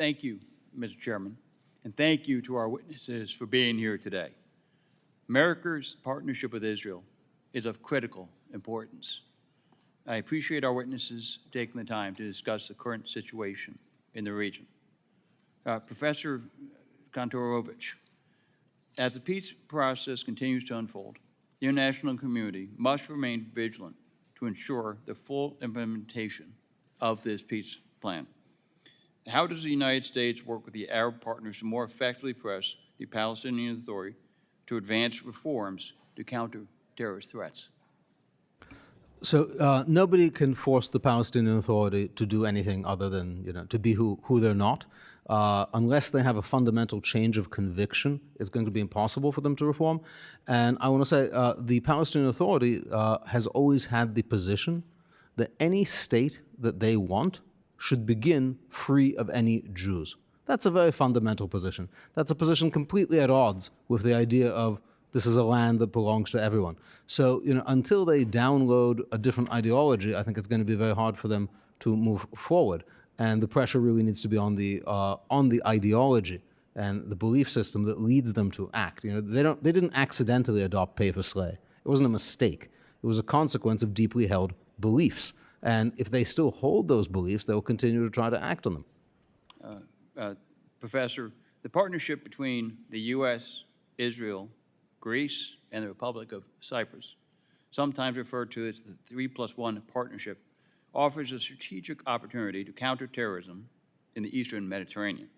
Thank you, Mr. Chairman, and thank you to our witnesses for being here today. America's partnership with Israel is of critical importance. I appreciate our witnesses taking the time to discuss the current situation in the region. Professor Kontorovich, as the peace process continues to unfold, the international community must remain vigilant to ensure the full implementation of this peace plan. How does the United States work with the Arab partners to more effectively press the Palestinian Authority to advance reforms to counter terrorist threats? So nobody can force the Palestinian Authority to do anything other than, to be who they're not. Unless they have a fundamental change of conviction, it's going to be impossible for them to reform. And I want to say the Palestinian Authority has always had the position that any state that they want should begin free of any Jews. That's a very fundamental position. That's a position completely at odds with the idea of this is a land that belongs to everyone. So, until they download a different ideology, I think it's going to be very hard for them to move forward. And the pressure really needs to be on the ideology and the belief system that leads them to act. They didn't accidentally adopt pay for slay. It wasn't a mistake. It was a consequence of deeply held beliefs. And if they still hold those beliefs, they will continue to try to act on them. Professor, the partnership between the U.S., Israel, Greece, and the Republic of Cyprus, sometimes referred to as the 3+1 partnership, offers a strategic opportunity to counter terrorism in the Eastern Mediterranean.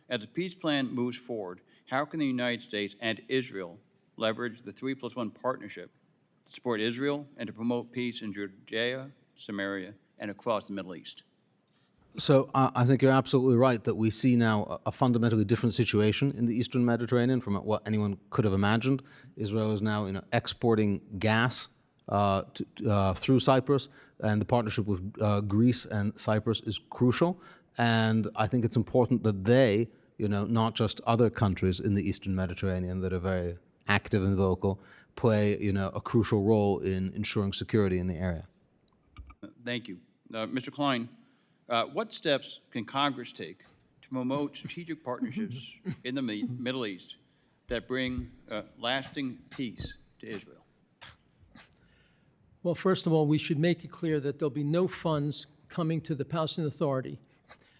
As the peace plan moves forward, how can the United States and Israel leverage the 3+1 partnership to support Israel and to promote peace in Judea, Samaria, and across the Middle East? So I think you're absolutely right that we see now a fundamentally different situation in the Eastern Mediterranean from what anyone could have imagined. Israel is now exporting gas through Cyprus, and the partnership with Greece and Cyprus is crucial. And I think it's important that they, not just other countries in the Eastern Mediterranean that are very active and vocal, play, a crucial role in ensuring security in the area. Thank you. Mr. Klein, what steps can Congress take to promote strategic partnerships in the Middle East that bring lasting peace to Israel? Well, first of all, we should make it clear that there'll be no funds coming to the Palestinian Authority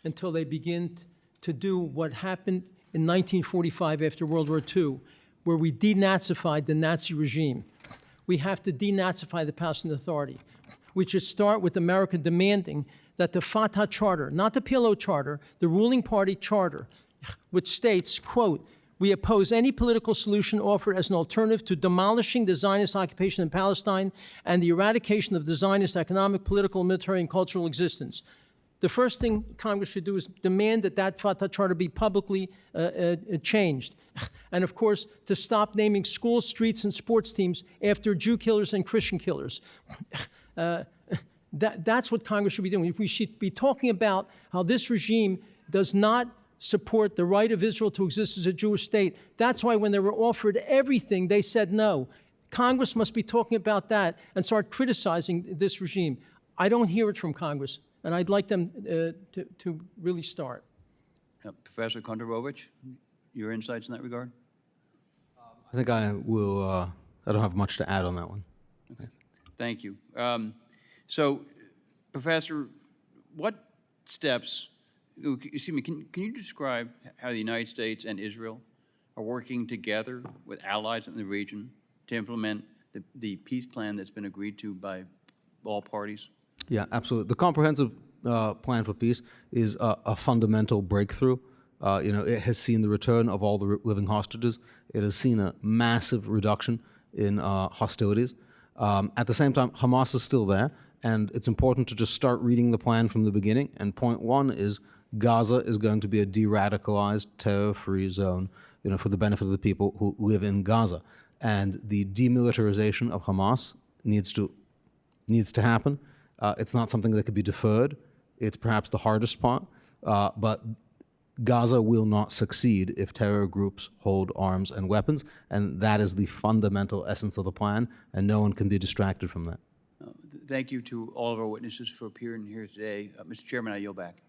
until they begin to do what happened in 1945 after World War II, where we denazified the Nazi regime. We have to denazify the Palestinian Authority. We should start with America demanding that the Fatah Charter, not the PLO Charter, the ruling party charter, which states, quote, "We oppose any political solution offered as an alternative to demolishing the Zionist occupation in Palestine and the eradication of the Zionist economic, political, military, and cultural existence." The first thing Congress should do is demand that that Fatah Charter be publicly changed. And of course, to stop naming schools, streets, and sports teams after Jew killers and Christian killers. That's what Congress should be doing. We should be talking about how this regime does not support the right of Israel to exist as a Jewish state. That's why when they were offered everything, they said no. Congress must be talking about that and start criticizing this regime. I don't hear it from Congress, and I'd like them to really start. Professor Kontorovich, your insights in that regard? I think I will, I don't have much to add on that one. Okay. Thank you. So, Professor, what steps, excuse me, can you describe how the United States and Israel are working together with allies in the region to implement the peace plan that's been agreed to by all parties? Yeah, absolutely. The comprehensive plan for peace is a fundamental breakthrough. It has seen the return of all the living hostages. It has seen a massive reduction in hostilities. At the same time, Hamas is still there, and it's important to just start reading the plan from the beginning. And point one is Gaza is going to be a de-radicalized, terror-free zone, for the benefit of the people who live in Gaza. And the demilitarization of Hamas needs to happen. It's not something that could be deferred. It's perhaps the hardest part, but Gaza will not succeed if terror groups hold arms and weapons, and that is the fundamental essence of the plan, and no one can be distracted from that. Thank you to all of our witnesses for appearing here today. Mr. Chairman, I yield back.